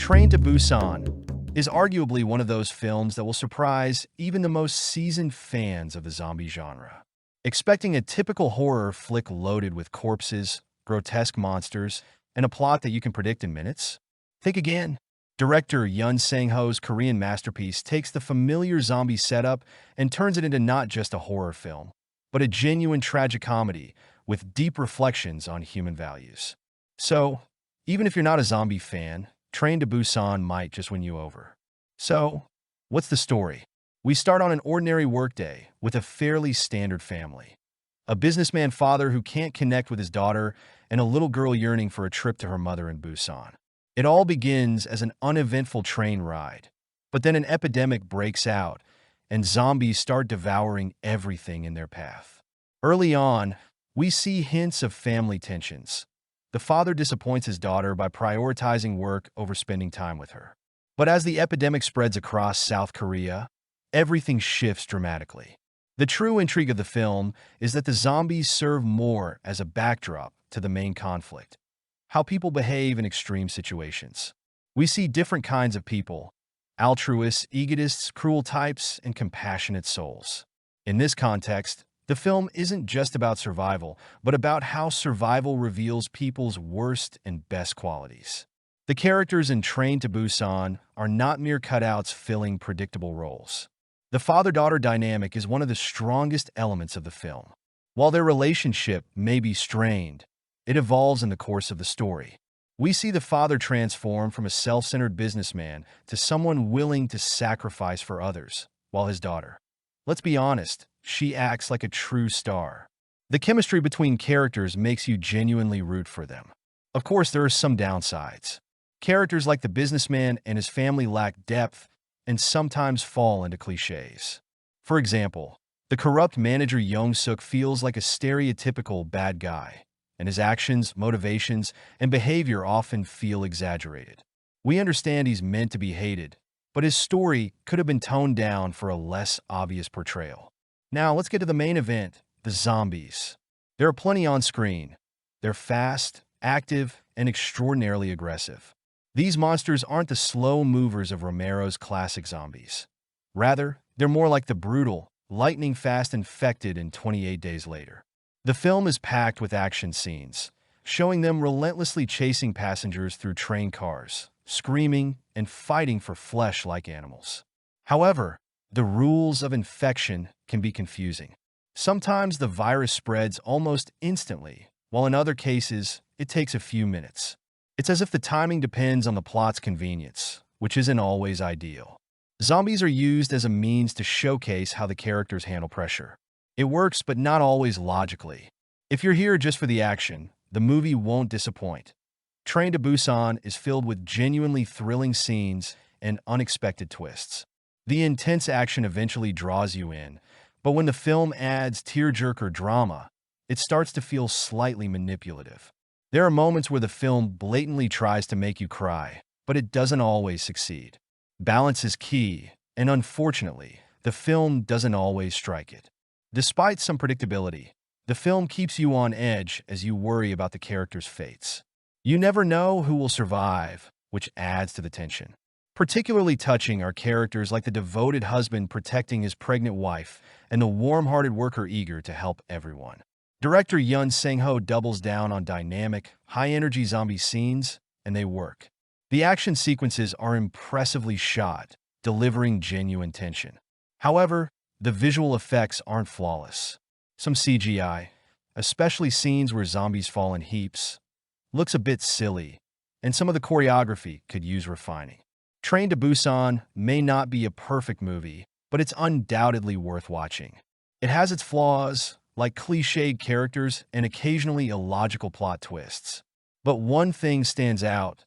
Train to Busan is arguably one of those films that will surprise even the most seasoned fans of the zombie genre. Expecting a typical horror flick loaded with corpses, grotesque monsters, and a plot that you can predict in minutes? Think again. Director Yoon Sang-ho's Korean masterpiece takes the familiar zombie setup and turns it into not just a horror film, but a genuine tragicomedy with deep reflections on human values. So, even if you're not a zombie fan, Train to Busan might just win you over. So, what's the story? We start on an ordinary workday with a fairly standard family. A businessman father who can't connect with his daughter and a little girl yearning for a trip to her mother in Busan. It all begins as an uneventful train ride, but then an epidemic breaks out and zombies start devouring everything in their path. Early on, we see hints of family tensions. The father disappoints his daughter by prioritizing work over spending time with her. But as the epidemic spreads across South Korea, everything shifts dramatically. The true intrigue of the film is that the zombies serve more as a backdrop to the main conflict. How people behave in extreme situations. We see different kinds of people: altruists, egotists, cruel types, and compassionate souls. In this context, the film isn't just about survival, but about how survival reveals people's worst and best qualities. The characters in Train to Busan are not mere cutouts filling predictable roles. The father-daughter dynamic is one of the strongest elements of the film. While their relationship may be strained, it evolves in the course of the story. We see the father transform from a self-centered businessman to someone willing to sacrifice for others, while his daughter, let's be honest, she acts like a true star. The chemistry between characters makes you genuinely root for them. Of course, there are some downsides. Characters like the businessman and his family lack depth and sometimes fall into cliches. For example, the corrupt manager Young-suk feels like a stereotypical bad guy, and his actions, motivations, and behavior often feel exaggerated. We understand he's meant to be hated, but his story could have been toned down for a less obvious portrayal. Now let's get to the main event, the zombies. There are plenty on screen. They're fast, active, and extraordinarily aggressive. These monsters aren't the slow movers of Romero's classic zombies. Rather, they're more like the brutal, lightning-fast infected in 28 Days Later. The film is packed with action scenes, showing them relentlessly chasing passengers through train cars, screaming and fighting for flesh like animals. However, the rules of infection can be confusing. Sometimes the virus spreads almost instantly, while in other cases, it takes a few minutes. It's as if the timing depends on the plot's convenience, which isn't always ideal. Zombies are used as a means to showcase how the characters handle pressure. It works, but not always logically. If you're here just for the action, the movie won't disappoint. Train to Busan is filled with genuinely thrilling scenes and unexpected twists. The intense action eventually draws you in, but when the film adds tearjerker drama, it starts to feel slightly manipulative. There are moments where the film blatantly tries to make you cry, but it doesn't always succeed. Balance is key, and unfortunately, the film doesn't always strike it. Despite some predictability, the film keeps you on edge as you worry about the characters' fates. You never know who will survive, which adds to the tension. Particularly touching are characters like the devoted husband protecting his pregnant wife and the warm-hearted worker eager to help everyone. Director Yoon Sang-ho doubles down on dynamic, high-energy zombie scenes, and they work. The action sequences are impressively shot, delivering genuine tension. However, the visual effects aren't flawless. Some CGI, especially scenes where zombies fall in heaps, looks a bit silly, and some of the choreography could use refining. Train to Busan may not be a perfect movie, but it's undoubtedly worth watching. It has its flaws, like clichéd characters and occasionally illogical plot twists. But one thing stands out: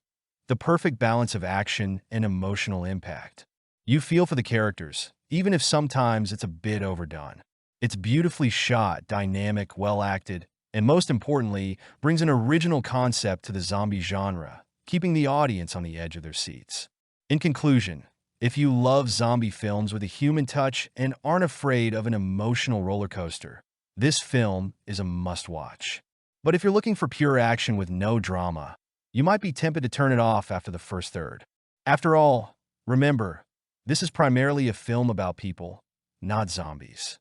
the perfect balance of action and emotional impact. You feel for the characters, even if sometimes it's a bit overdone. It's beautifully shot, dynamic, well-acted, and most importantly, brings an original concept to the zombie genre, keeping the audience on the edge of their seats. In conclusion, if you love zombie films with a human touch and aren't afraid of an emotional roller coaster, this film is a must-watch. But if you're looking for pure action with no drama, you might be tempted to turn it off after the first third. After all, remember, this is primarily a film about people, not zombies.